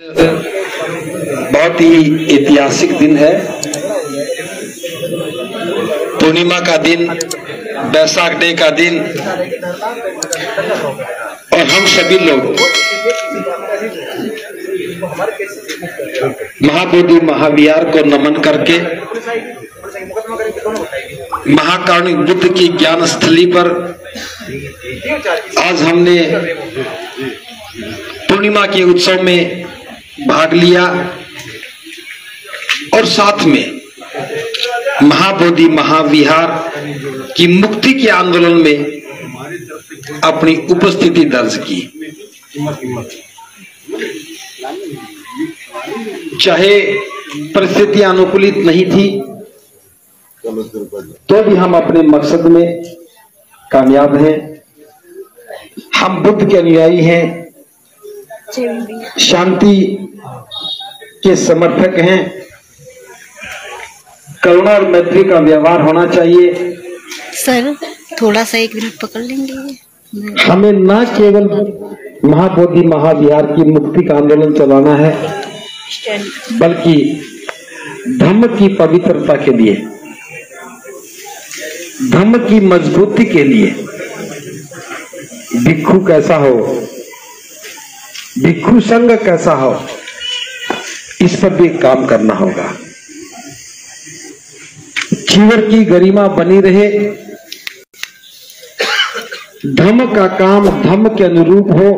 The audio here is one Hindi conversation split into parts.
बहुत ही ऐतिहासिक दिन है। पूर्णिमा का दिन, बैसाख डे का दिन, और हम सभी लोग महाबोधि महाविहार को नमन करके महाकारुणिक बुद्ध की ज्ञान स्थली पर आज हमने पूर्णिमा के उत्सव में भाग लिया और साथ में महाबोधि महाविहार की मुक्ति के आंदोलन में अपनी उपस्थिति दर्ज की। चाहे परिस्थितियां अनुकूलित नहीं थी तो भी हम अपने मकसद में कामयाब हैं। हम बुद्ध के अनुयायी हैं, शांति के समर्थक हैं। करुणा और मैत्री का व्यवहार होना चाहिए। सर थोड़ा सा 1 मिनट पकड़ लेंगे। हमें न केवल महाबोधि महाविहार की मुक्ति का आंदोलन चलाना है, बल्कि धम्म की पवित्रता के लिए, धम्म की मजबूती के लिए भिक्षु कैसा हो, भिक्षु संघ कैसा हो, इस पर भी काम करना होगा। जीवन की गरिमा बनी रहे, धम्म का काम धम्म के अनुरूप हो,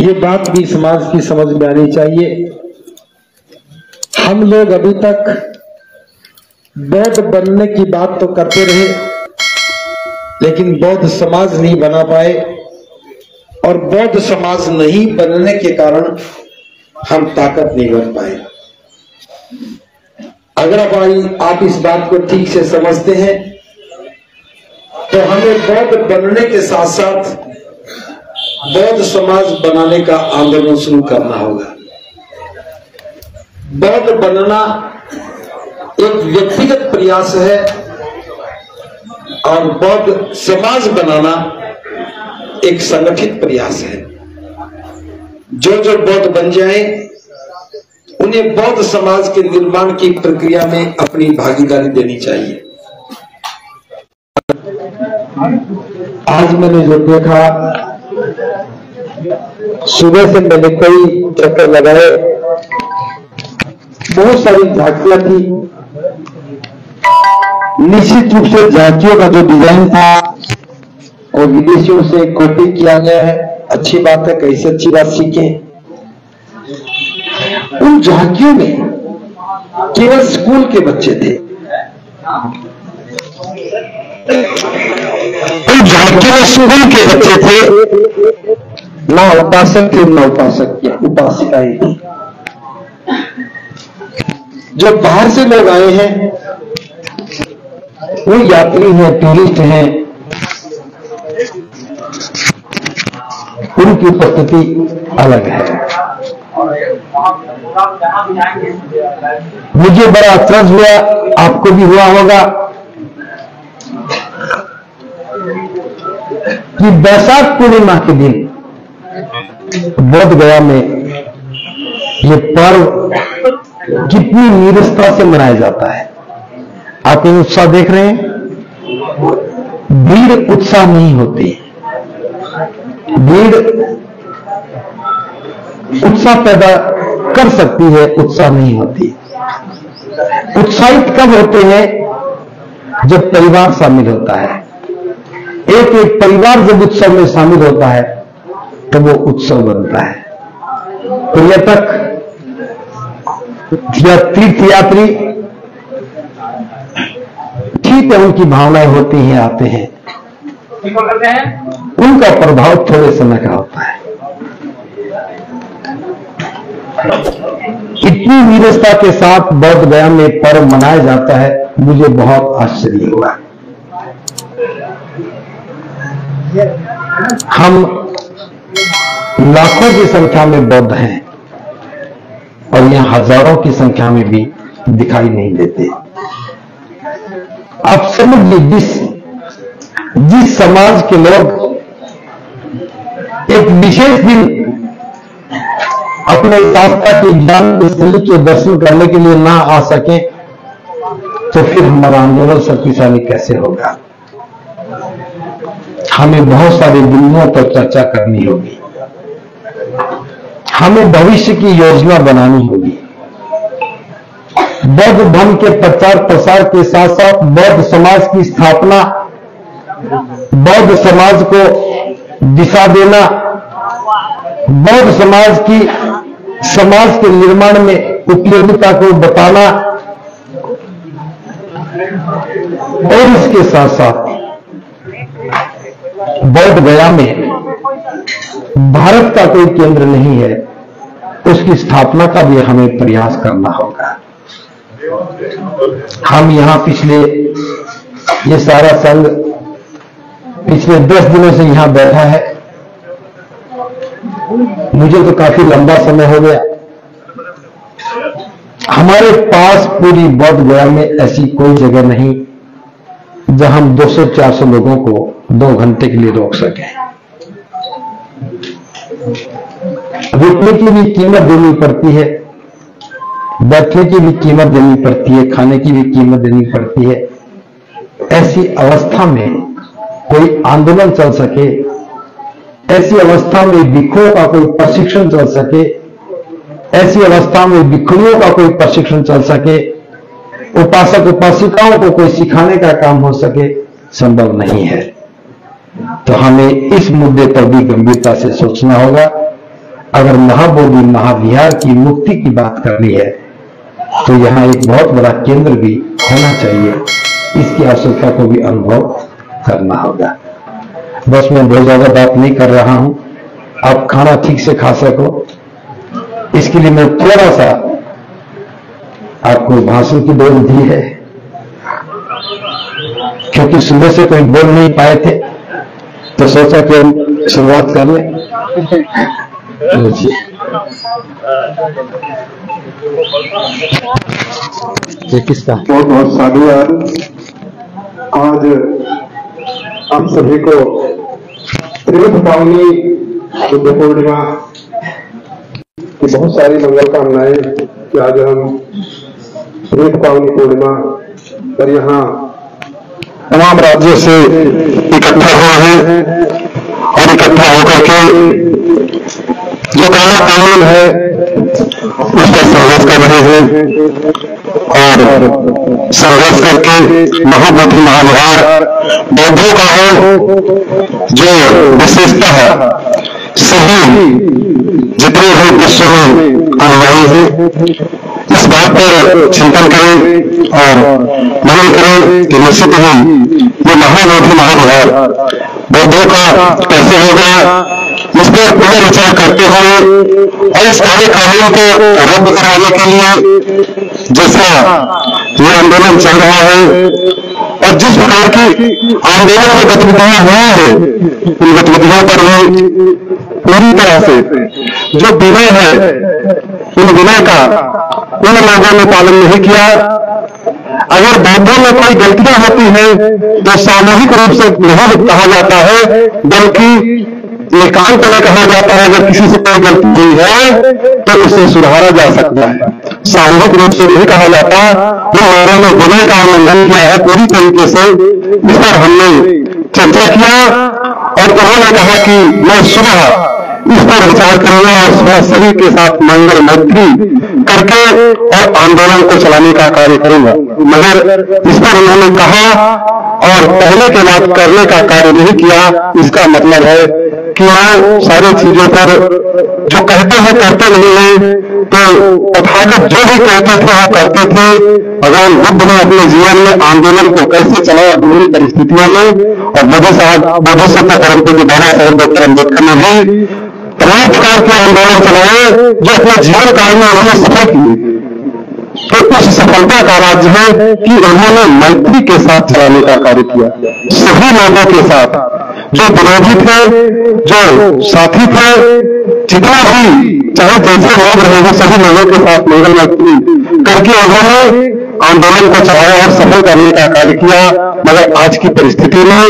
ये बात भी समाज की समझ में आनी चाहिए। हम लोग अभी तक बौद्ध बनने की बात तो करते रहे, लेकिन बौद्ध समाज नहीं बना पाए, और बौद्ध समाज नहीं बनने के कारण हम ताकत नहीं बन पाए। अगर आप इस बात को ठीक से समझते हैं तो हमें बौद्ध बनने के साथ साथ बौद्ध समाज बनाने का आंदोलन शुरू करना होगा। बौद्ध बनना एक व्यक्तिगत प्रयास है और बौद्ध समाज बनाना एक संगठित प्रयास है। जो जो बौद्ध बन जाए उन्हें बौद्ध समाज के निर्माण की प्रक्रिया में अपनी भागीदारी देनी चाहिए। आज मैंने जो देखा, सुबह से मैंने कई चक्कर लगाए, बहुत सारी झांकियां थी। निश्चित रूप से झांकियों का जो डिजाइन था और विदेशियों से कॉपी किया गया है, अच्छी बात है, कैसे अच्छी बात सीखें। उन झांकियों में केवल स्कूल के बच्चे थे। उन झांकियों में स्कूल के बच्चे थे, ना उपासक थे ना उपासिकाएं थी। जो बाहर से लोग आए हैं वो यात्री हैं, टूरिस्ट हैं, उनकी उपस्थिति अलग है। मुझे बड़ा अचरज हुआ, आपको भी हुआ होगा, कि बैसाख पूर्णिमा के दिन बोध गया में ये पर्व कितनी नीरसता से मनाया जाता है। आप ये उत्साह देख रहे हैं, भीड़ उत्साह नहीं होती, भीड़ उत्साह पैदा कर सकती है, उत्साह नहीं होती। उत्साहित कब होते हैं? जब परिवार शामिल होता है। एक एक परिवार जब उत्सव में शामिल होता है तो वो उत्सव बनता है। पर्यटक या तीर्थयात्री ठीक है, उनकी भावनाएं होती हैं, आते हैं, उनका प्रभाव थोड़े समय का होता है। इतनी नीरसता के साथ बौद्ध गया में पर्व मनाया जाता है, मुझे बहुत आश्चर्य हुआ। हम लाखों की संख्या में बौद्ध हैं और यहां हजारों की संख्या में भी दिखाई नहीं देते। आप समझ लीजिए, जिस समाज के लोग एक विशेष दिन अपने शास्त्रा की ज्ञान स्थली के दर्शन करने के लिए ना आ सके तो फिर हमारा आंदोलन शक्तिशाली कैसे होगा? हमें बहुत सारे बिंदुओं पर चर्चा करनी होगी, हमें भविष्य की योजना बनानी होगी। बौद्ध धर्म के प्रचार प्रसार के साथ साथ बौद्ध समाज की स्थापना, बौद्ध समाज को दिशा देना, बौद्ध समाज की समाज के निर्माण में उपयोगिता को बताना और इसके साथ साथ बौद्ध गया में भारत का कोई केंद्र नहीं है, उसकी स्थापना का भी हमें प्रयास करना होगा। हम यहां ये सारा संघ पिछले 10 दिनों से यहां बैठा है। मुझे तो काफी लंबा समय हो गया। हमारे पास पूरी बौद्ध गया में ऐसी कोई जगह नहीं जहां हम 200-400 लोगों को 2 घंटे के लिए रोक सकें। रुकने की भी कीमत देनी पड़ती है, बैठने की भी कीमत देनी पड़ती है, खाने की भी कीमत देनी पड़ती है। ऐसी अवस्था में कोई आंदोलन चल सके, ऐसी अवस्था में भिक्षुओं का कोई प्रशिक्षण चल सके, ऐसी अवस्था में भिक्षुओं का कोई प्रशिक्षण चल सके, उपासक उपासिकाओं को कोई सिखाने का काम हो सके, संभव नहीं है। तो हमें इस मुद्दे पर भी गंभीरता से सोचना होगा। अगर महाबोधि महाविहार की मुक्ति की बात करनी है तो यहां एक बहुत बड़ा केंद्र भी होना चाहिए, इसकी आवश्यकता को भी अनुभव करना होगा। बस मैं बहुत ज्यादा बात नहीं कर रहा हूं, आप खाना ठीक से खा सको इसके लिए मैं थोड़ा सा आपको भाषण की दौड़ दी है, क्योंकि सुबह से कोई बोल नहीं पाए थे तो सोचा कि हम शुरुआत कर लें। ये किसका? बहुत बहुत साधुवाद। आज हम सभी को त्रिविध पावनी बुद्ध पूर्णिमा की बहुत सारी मंगल कामनाएं कि आज हम त्रिविध पावनी पूर्णिमा पर यहाँ तमाम राज्यों से इकट्ठा हुए हैं और इकट्ठा होकर के जो काला कानून है उस पर संघर्ष कर रहे हैं और संघर्ष करके महाबोधि महाविहार बौद्धों का हो जो विशेषता है, सभी जितने भी विश्व में अनुयायी हैं इस बात पर चिंतन करें और मनन करें कि निश्चित ही ये महाबोधि महाविहार बौद्धों का कैसे होगा, इस पर पुनर्विचार करते हुए और इस काले कानून को रद्द कराने के लिए जैसा ये आंदोलन चल रहा है और जिस प्रकार की आंदोलन में गतिविधियां हुई है उन गतिविधियों पर भी पूरी तरह से जो विनय है उन विनय का उन लोगों ने पालन नहीं किया। अगर बौद्धों में कोई गलतियां होती हैं तो सामूहिक रूप से नहीं कहा जाता है बल्कि एकांत में कहा जाता है। अगर किसी से कोई गलती हुई है तो उसे सुधारा जा सकता है, सामूहिक रूप से नहीं कहा जाता। इन लोगों ने विनय का उल्लंघन किया है पूरी तरीके से। इस पर हमने चर्चा किया और उन्होंने कहा कि मैं सुबह इस पर विचार करूंगा और सुबह सभी के साथ मंगल मैत्री करके और आंदोलन को चलाने का कार्य करूंगा। मगर इस पर उन्होंने कहा और पहले के बाद करने का कार्य नहीं किया। इसका मतलब है कि वो सारी चीजों पर जो कहते हैं करते नहीं है। तो तथागत जो भी कहते थे वो करते थे। भगवान बुद्ध ने अपने जीवन में आंदोलन को कैसे चलाया विभिन्न परिस्थितियों में और बुद्ध सत्ता धर्म के बाबा साहेब डॉक्टर अम्बेडकर ने भी तमाम प्रकार के आंदोलन चलाए जो अपने जीवन काल में उन्होंने सफल किए। तो उस सफलता का राज्य है कि उन्होंने मैत्री के साथ चलाने का कार्य किया, सभी लोगों के साथ, जो विरोधी थे, जो साथी थे, जितना भी चाहे जैसे लोग रहे वो सभी लोगों के साथ मंगल मैत्री करके उन्होंने आंदोलन को चलाया और सफल करने का कार्य किया। मगर आज की परिस्थिति में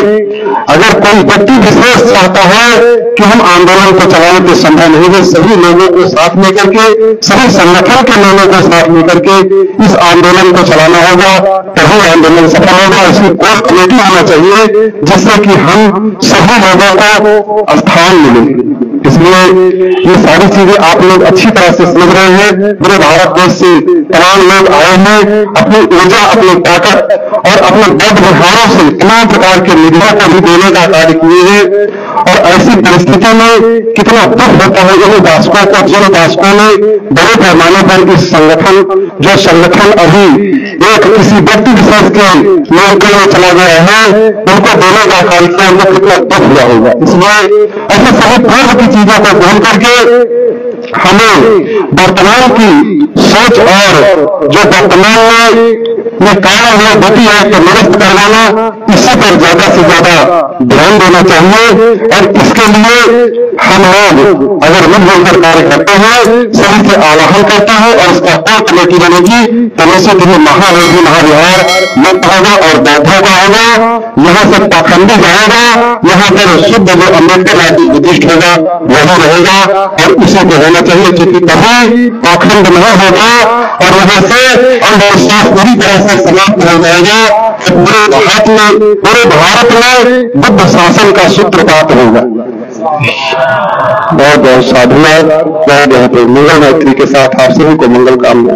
अगर कोई व्यक्ति विशेष चाहता है कि हम आंदोलन को चलाएं तो संभव नहीं है। सभी लोगों को साथ लेकर के, सभी संगठन के लोगों को साथ लेकर के इस आंदोलन को चलाना होगा, तभी आंदोलन सफल होगा। इसकी कोर कमेटी होना चाहिए जिससे कि हम सभी लोगों को स्थान मिले। इसलिए ये सारी चीजें आप लोग अच्छी तरह से समझ रहे हैं। पूरे भारत देश से तमाम लोग आए हैं, अपनी ऊर्जा, अपनी ताकत और अपने बौद्ध विहारों से तमाम प्रकार के मीडिया को भी देने का कार्य किए हैं। और ऐसी परिस्थिति में कितना दुख होता है इन दासकों को, जिन दासकों ने बड़े पैमाने पर इस संगठन, जो संगठन अभी एक किसी व्यक्ति विशेष के नियंत्रण में चला गया है, उनको देने का कार्य किया, उनको कितना दुख हुआ होगा। इसलिए ऐसे सभी पूर्व की चीजों को ध्यान करके हमें वर्तमान की सोच और जो वर्तमान में कारण है गति है तो निरस्त करवाना, इसी पर ज्यादा से ज्यादा ध्यान देना चाहिए। और इसके लिए हम लोग अगर मिलजुल कर कार्य करते हैं, सभी से आह्वान करते हैं और इसका कोर कमेटी बनेगी तो निश्चित ही महायोगी महाविहार मुक्त होगा और बौद्धों का होगा। यहाँ से पाखंडी जाएगा, यहाँ पर शुद्ध जो अम्बेडकर बुद्धिस्ट होगा वही रहेगा और इसी को होना चाहिए, क्योंकि तभी पाखंड नहीं होगा और यहाँ से अंधविश्वास पूरी तरह से समाप्त हो जाएगा। पूरे भारत में बुद्ध शासन का सूत्रपात होगा। बहुत बहुत साधुवाद। मंगल मैत्री के साथ आप सभी को मंगल कामना।